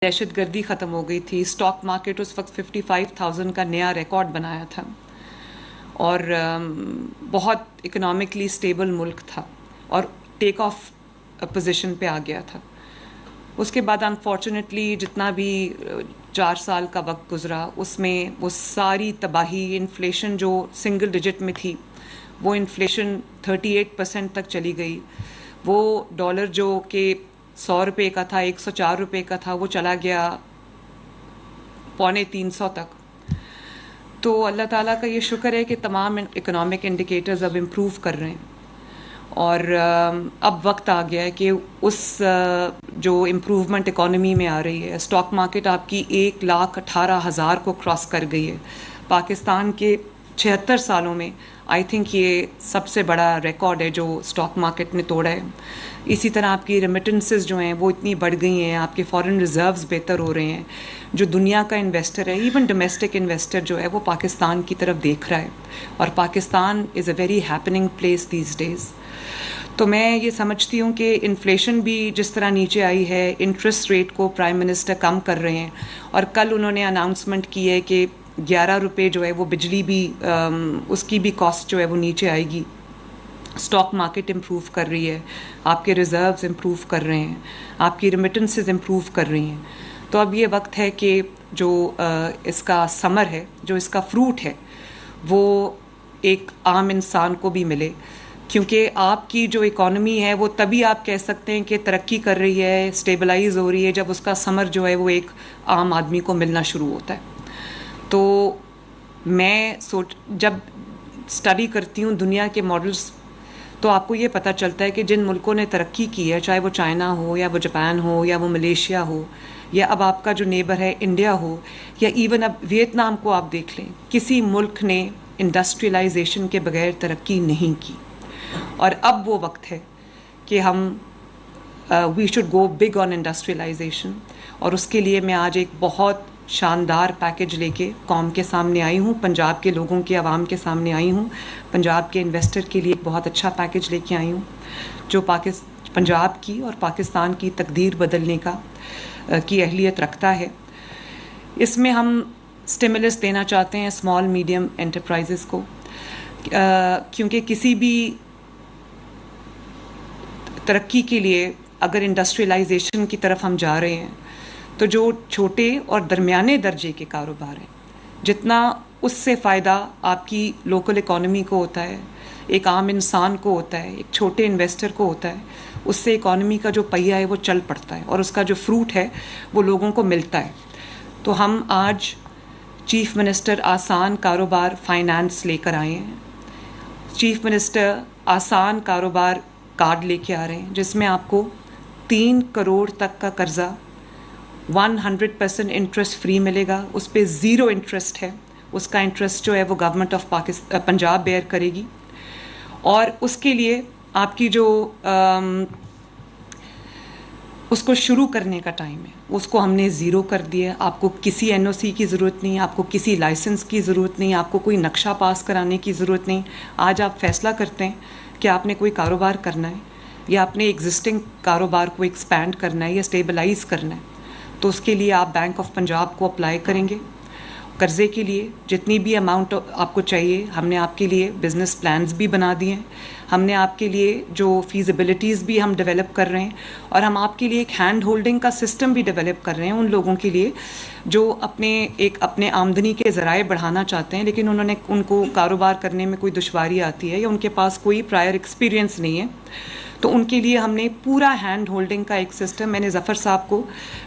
دہشت گردی ختم ہو گئی تھی، اسٹاک مارکیٹ اس وقت 55,000 کا نیا ریکارڈ بنایا تھا اور بہت اکنامکلی اسٹیبل ملک تھا اور ٹیک آف پوزیشن پہ آ گیا تھا. اس کے بعد انفارچونیٹلی جتنا بھی 4 سال کا وقت گزرا اس میں وہ ساری تباہی، انفلیشن جو سنگل ڈیجٹ میں تھی وہ انفلیشن 38% تک چلی گئی. وہ ڈالر جو کہ 100 روپے کا تھا، 104 روپے کا تھا، وہ چلا گیا 250 تک. تو اللہ تعالیٰ کا یہ شکر ہے کہ تمام اکنامک انڈیکیٹرز اب امپروو کر رہے ہیں اور اب وقت آ گیا ہے کہ اس جو امپروومنٹ اکانومی میں آ رہی ہے. اسٹاک مارکیٹ آپ کی 1,18,000 کو کراس کر گئی ہے. پاکستان کے 76 سالوں میں آئی تھنک یہ سب سے بڑا ریکارڈ ہے جو اسٹاک مارکیٹ نے توڑا ہے. اسی طرح آپ کی ریمیٹنسز جو ہیں وہ اتنی بڑھ گئی ہیں، آپ کے فارن ریزروز بہتر ہو رہے ہیں. جو دنیا کا انویسٹر ہے، ایون ڈومیسٹک انویسٹر جو ہے، وہ پاکستان کی طرف دیکھ رہا ہے اور Pakistan is a very happening place these days. تو میں یہ سمجھتی ہوں کہ انفلیشن بھی جس طرح نیچے آئی ہے، انٹرسٹ ریٹ کو پرائم منسٹر کم کر رہے ہیں اور کل انہوں نے اناؤنسمنٹ کی ہے کہ 11 روپے جو ہے وہ بجلی بھی اس کی بھی کاسٹ جو ہے وہ نیچے آئے گی. اسٹاک مارکیٹ امپروو کر رہی ہے، آپ کے ریزروز امپروو کر رہے ہیں، آپ کی ریمیٹنسز امپروو کر رہی ہیں. تو اب یہ وقت ہے کہ جو اس کا ثمر ہے، جو اس کا فروٹ ہے، وہ ایک عام انسان کو بھی ملے. کیونکہ آپ کی جو اکانومی ہے وہ تبھی آپ کہہ سکتے ہیں کہ ترقی کر رہی ہے، اسٹیبلائز ہو رہی ہے، جب اس کا ثمر جو ہے وہ ایک عام آدمی کو ملنا شروع ہوتا ہے. تو میں جب اسٹڈی کرتی ہوں دنیا کے ماڈلز تو آپ کو یہ پتہ چلتا ہے کہ جن ملکوں نے ترقی کی ہے، چاہے وہ چائنا ہو یا وہ جاپان ہو یا وہ ملیشیا ہو یا اب آپ کا جو نیبر ہے انڈیا ہو یا ایون اب ویتنام کو آپ دیکھ لیں، کسی ملک نے انڈسٹریلائزیشن کے بغیر ترقی نہیں کی. اور اب وہ وقت ہے کہ ہم we should go big on industrialisation. اور اس کے لیے میں آج ایک بہت شاندار پیکج لے کے قوم کے سامنے آئی ہوں، پنجاب کے لوگوں کے عوام کے سامنے آئی ہوں. پنجاب کے انویسٹر کے لیے ایک بہت اچھا پیکج لے کے آئی ہوں جو پنجاب کی اور پاکستان کی تقدیر بدلنے کی اہلیت رکھتا ہے. اس میں ہم اسٹیمولس دینا چاہتے ہیں اسمال میڈیم انٹرپرائزز کو، کیونکہ کسی بھی ترقی کے لیے اگر انڈسٹریلائزیشن کی طرف ہم جا رہے ہیں تو جو چھوٹے اور درمیانے درجے کے کاروبار ہیں، جتنا اس سے فائدہ آپ کی لوکل اکانومی کو ہوتا ہے، ایک عام انسان کو ہوتا ہے، ایک چھوٹے انویسٹر کو ہوتا ہے، اس سے اکانومی کا جو پہیہ ہے وہ چل پڑتا ہے اور اس کا جو فروٹ ہے وہ لوگوں کو ملتا ہے. تو ہم آج چیف منسٹر آسان کاروبار فائنانس لے کر آئے ہیں. چیف منسٹر آسان کاروبار کارڈ لے کے آ رہے ہیں جس میں آپ کو 3 کروڑ تک کا قرضہ 100% انٹرسٹ فری ملے گا. اس پہ 0 انٹرسٹ ہے، اس کا انٹرسٹ جو ہے وہ گورنمنٹ آف پنجاب بیئر کرے گی. اور اس کے لیے آپ کی جو اس کو شروع کرنے کا ٹائم ہے اس کو ہم نے 0 کر دیا. آپ کو کسی NOC کی ضرورت نہیں، آپ کو کسی لائسنس کی ضرورت نہیں، آپ کو کوئی نقشہ پاس کرانے کی ضرورت نہیں. آج آپ فیصلہ کرتے ہیں کہ آپ نے کوئی کاروبار کرنا ہے یا آپ نے ایگزسٹنگ کاروبار کو ایکسپینڈ کرنا ہے یا اسٹیبلائز کرنا ہے، تو اس کے لیے آپ بینک آف پنجاب کو اپلائی کریں گے قرضے کے لیے. جتنی بھی اماؤنٹ آپ کو چاہیے ہم نے آپ کے لیے بزنس پلانز بھی بنا دیے ہیں، ہم نے آپ کے لیے جو فیزیبلٹیز بھی ہم ڈیولپ کر رہے ہیں اور ہم آپ کے لیے ایک ہینڈ ہولڈنگ کا سسٹم بھی ڈیولپ کر رہے ہیں ان لوگوں کے لیے جو اپنے آمدنی کے ذرائع بڑھانا چاہتے ہیں لیکن ان کو کاروبار کرنے میں کوئی دشواری آتی ہے یا ان کے پاس کوئی پرائر ایکسپیرینس نہیں ہے. تو ان کے لیے ہم نے پورا ہینڈ ہولڈنگ کا ایک سسٹم، میں نے ظفر صاحب کو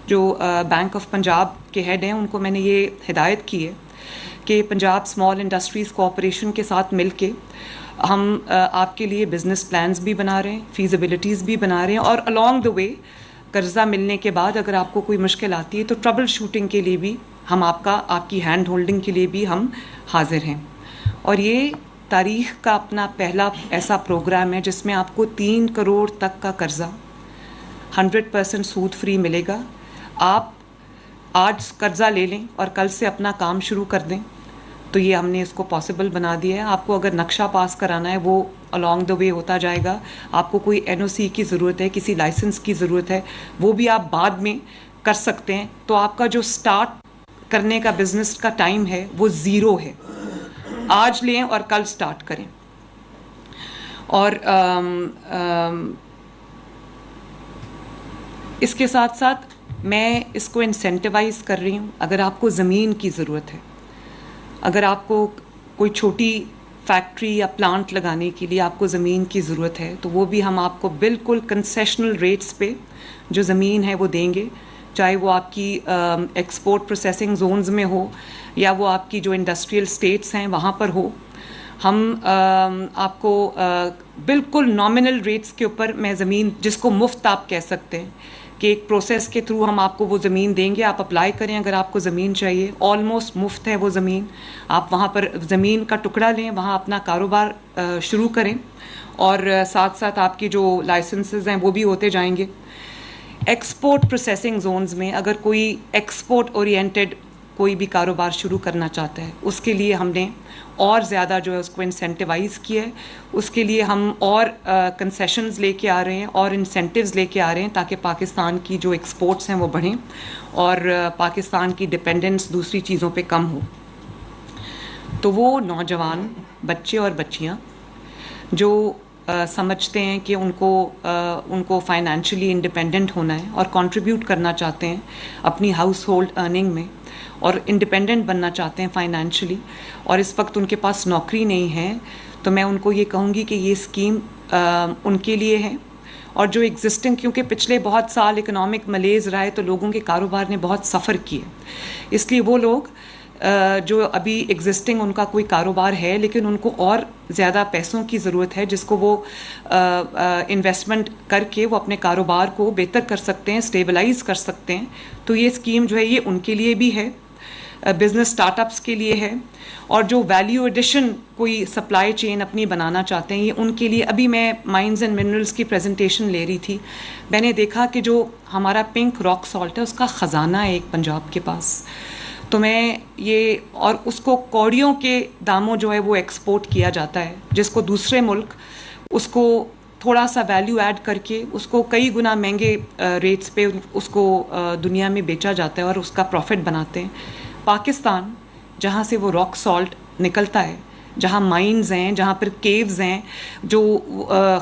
جو بینک آف پنجاب کے ہیڈ ہیں ان کو میں نے یہ ہدایت کی ہے کہ پنجاب اسمال انڈسٹریز کوآپریشن کے ساتھ مل کے ہم آپ کے لیے بزنس پلانز بھی بنا رہے ہیں، فیزیبلٹیز بھی بنا رہے ہیں اور along the way قرضہ ملنے کے بعد اگر آپ کو کوئی مشکل آتی ہے تو ٹربل شوٹنگ کے لیے بھی ہم آپ کی ہینڈ ہولڈنگ کے لیے بھی ہم حاضر ہیں. اور یہ تاریخ کا اپنا پہلا ایسا پروگرام ہے جس میں آپ کو 3 کروڑ تک کا قرضہ 100% سود فری ملے گا. آپ آج قرضہ لے لیں اور کل سے اپنا کام شروع کر دیں تو یہ ہم نے اس کو پاسبل بنا دیا ہے. آپ کو اگر نقشہ پاس کرانا ہے وہ along the way ہوتا جائے گا. آپ کو کوئی NOC کی ضرورت ہے، کسی لائسنس کی ضرورت ہے، وہ بھی آپ بعد میں کر سکتے ہیں تو آپ کا جو سٹارٹ کرنے کا بزنس کا ٹائم ہے وہ 0 ہے. آج لیں اور کل سٹارٹ کریں. اور اس کے ساتھ ساتھ میں اس کو انسینٹیوائز کر رہی ہوں. اگر آپ کو زمین کی ضرورت ہے, اگر آپ کو کوئی چھوٹی فیکٹری یا پلانٹ لگانے کے لیے آپ کو زمین کی ضرورت ہے تو وہ بھی ہم آپ کو بالکل کنسیشنل ریٹس پہ جو زمین ہے وہ دیں گے, چاہے وہ آپ کی ایکسپورٹ پروسیسنگ زونز میں ہو یا وہ آپ کی جو انڈسٹریل اسٹیٹس ہیں وہاں پر ہو. ہم آپ کو بالکل نامنل ریٹس کے اوپر میں زمین, جس کو مفت آپ کہہ سکتے ہیں, کہ ایک پروسیس کے تھرو ہم آپ کو وہ زمین دیں گے, آپ اپلائی کریں اگر آپ کو زمین چاہیے, آلموسٹ مفت ہے وہ زمین. آپ وہاں پر زمین کا ٹکڑا لیں, وہاں اپنا کاروبار شروع کریں, اور ساتھ ساتھ آپ کی جو لائسنسز ہیں وہ بھی ہوتے جائیں گے. ایکسپورٹ پروسیسنگ زونز میں اگر کوئی ایکسپورٹ اورینٹیڈ کوئی بھی کاروبار شروع کرنا چاہتا ہے, اس کے لیے ہم نے اور زیادہ جو ہے اس کو انسینٹیوائز کیا ہے. اس کے لیے ہم اور کنسیشنز لے کے آ رہے ہیں اور انسینٹیوز لے کے آ رہے ہیں تاکہ پاکستان کی جو ایکسپورٹس ہیں وہ بڑھیں اور پاکستان کی ڈپینڈنس دوسری چیزوں پہ کم ہو. تو وہ نوجوان بچے اور بچیاں جو سمجھتے ہیں کہ ان کو فائنینشلی انڈیپینڈنٹ ہونا ہے اور کنٹریبیوٹ کرنا چاہتے ہیں اپنی ہاؤس ہولڈ ارننگ میں اور انڈیپینڈنٹ بننا چاہتے ہیں فائنینشلی, اور اس وقت ان کے پاس نوکری نہیں ہے, تو میں ان کو یہ کہوں گی کہ یہ اسکیم ان کے لیے ہے. اور جو ایگزسٹنگ, کیونکہ پچھلے بہت سال اکنامک ملیز رہا ہے تو لوگوں کے کاروبار نے بہت سفر کیے, اس لیے وہ لوگ جو ابھی ایگزسٹنگ ان کا کوئی کاروبار ہے لیکن ان کو اور زیادہ پیسوں کی ضرورت ہے جس کو وہ انویسٹمنٹ کر کے وہ اپنے کاروبار کو بہتر کر سکتے ہیں, اسٹیبلائز کر سکتے ہیں, تو یہ اسکیم جو ہے یہ ان کے لیے بھی ہے, بزنس اسٹارٹ اپس کے لیے ہے. اور جو ویلیو ایڈیشن کوئی سپلائی چین اپنی بنانا چاہتے ہیں یہ ان کے لیے. ابھی میں مائنز اینڈ منرلس کی پریزنٹیشن لے رہی تھی, میں نے دیکھا کہ جو ہمارا پنک راک سالٹ ہے اس کا خزانہ ہے ایک پنجاب کے پاس, تو میں یہ, اور اس کو کوڑیوں کے داموں جو ہے وہ ایکسپورٹ کیا جاتا ہے جس کو دوسرے ملک اس کو تھوڑا سا ویلیو ایڈ کر کے اس کو کئی گنا مہنگے ریٹس پہ اس کو دنیا میں بیچا جاتا ہے اور اس کا پروفٹ بناتے ہیں. پاکستان جہاں سے وہ راک سالٹ نکلتا ہے, جہاں مائنز ہیں, جہاں پر کیوز ہیں, جو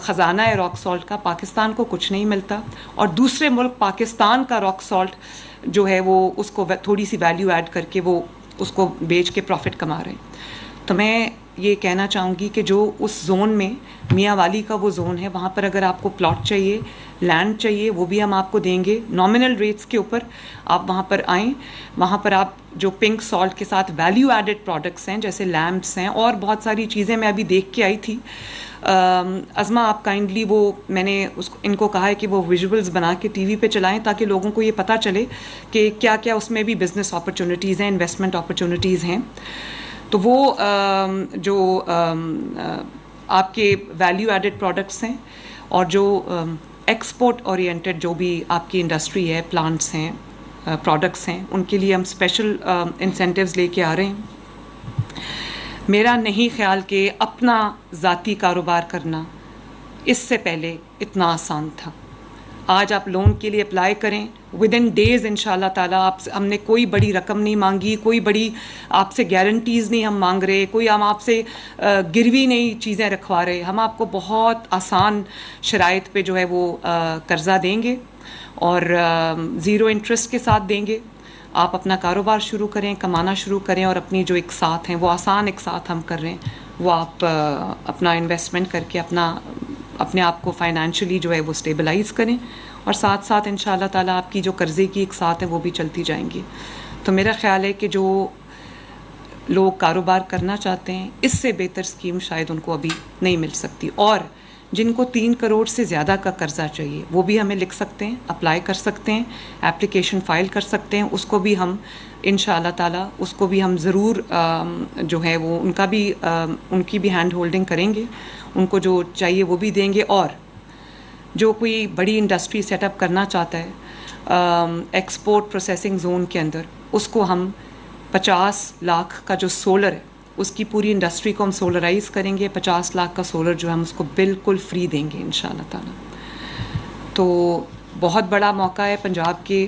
خزانہ ہے راک سالٹ کا, پاکستان کو کچھ نہیں ملتا, اور دوسرے ملک پاکستان کا راک سالٹ جو ہے وہ اس کو تھوڑی سی ویلیو ایڈ کر کے وہ اس کو بیچ کے پروفٹ کما رہے ہیں. تو میں یہ کہنا چاہوں گی کہ جو اس زون میں, میاں والی کا وہ زون ہے, وہاں پر اگر آپ کو پلاٹ چاہیے, لینڈ چاہیے, وہ بھی ہم آپ کو دیں گے نامنل ریٹس کے اوپر. آپ وہاں پر آئیں, وہاں پر آپ جو پنک سالٹ کے ساتھ ویلیو ایڈڈ پروڈکٹس ہیں جیسے لیمپس ہیں اور بہت ساری چیزیں میں ابھی دیکھ کے آئی تھی. ازما آپ کائنڈلی وہ, میں نے ان کو کہا ہے کہ وہ ویژولز بنا کے ٹی وی پہ چلائیں تاکہ لوگوں کو یہ پتہ چلے کہ کیا کیا اس میں بھی بزنس اپرچونیٹیز ہیں, انویسٹمنٹ اپرچونیٹیز ہیں. تو وہ جو آپ کے ویلیو ایڈڈ پروڈکٹس ہیں اور جو ایکسپورٹ اورینٹیڈ جو بھی آپ کی انڈسٹری ہے, پلانٹس ہیں, پروڈکٹس ہیں, ان کے لیے ہم اسپیشل انسینٹیوز لے کے آ رہے ہیں. میرا نہیں خیال کہ اپنا ذاتی کاروبار کرنا اس سے پہلے اتنا آسان تھا. آج آپ لون کے لیے اپلائی کریں, ود ان ڈیز ان شاء اللہ تعالیٰ آپ سے, ہم نے کوئی بڑی رقم نہیں مانگی, کوئی بڑی آپ سے گارنٹیز نہیں ہم مانگ رہے, کوئی ہم آپ سے گروی نہیں چیزیں رکھوا رہے. ہم آپ کو بہت آسان شرائط پہ جو ہے وہ قرضہ دیں گے اور 0 انٹرسٹ کے ساتھ دیں گے. آپ اپنا کاروبار شروع کریں, کمانا شروع کریں, اور اپنی جو اقساط ہیں وہ آسان اقساط ہم کر رہے ہیں, وہ آپ اپنا انویسٹمنٹ کر کے اپنے آپ کو فائنینشلی جو ہے وہ اسٹیبلائز کریں, اور ساتھ ساتھ ان شاء اللہ تعالیٰ آپ کی جو قرضے کی اقساط ہیں وہ بھی چلتی جائیں گی. تو میرا خیال ہے کہ جو لوگ کاروبار کرنا چاہتے ہیں اس سے بہتر اسکیم شاید ان کو ابھی نہیں مل سکتی. اور جن کو 3 کروڑ سے زیادہ کا قرضہ چاہیے وہ بھی ہمیں لکھ سکتے ہیں, اپلائی کر سکتے ہیں, اپلیکیشن فائل کر سکتے ہیں. اس کو بھی ہم ان شاء اللہ تعالیٰ اس کو بھی ہم ضرور جو ہے وہ ان کی بھی ہینڈ ہولڈنگ کریں گے, ان کو جو چاہیے وہ بھی دیں گے. اور جو کوئی بڑی انڈسٹری سیٹ اپ کرنا چاہتا ہے ایکسپورٹ پروسیسنگ زون کے اندر, اس کو ہم 50 لاکھ کا جو سولر ہے اس کی پوری انڈسٹری کو ہم سولرائز کریں گے. 50 لاکھ کا سولر جو ہے ہم اس کو بالکل فری دیں گے ان شاء اللہ تعالیٰ. تو بہت بڑا موقع ہے پنجاب کے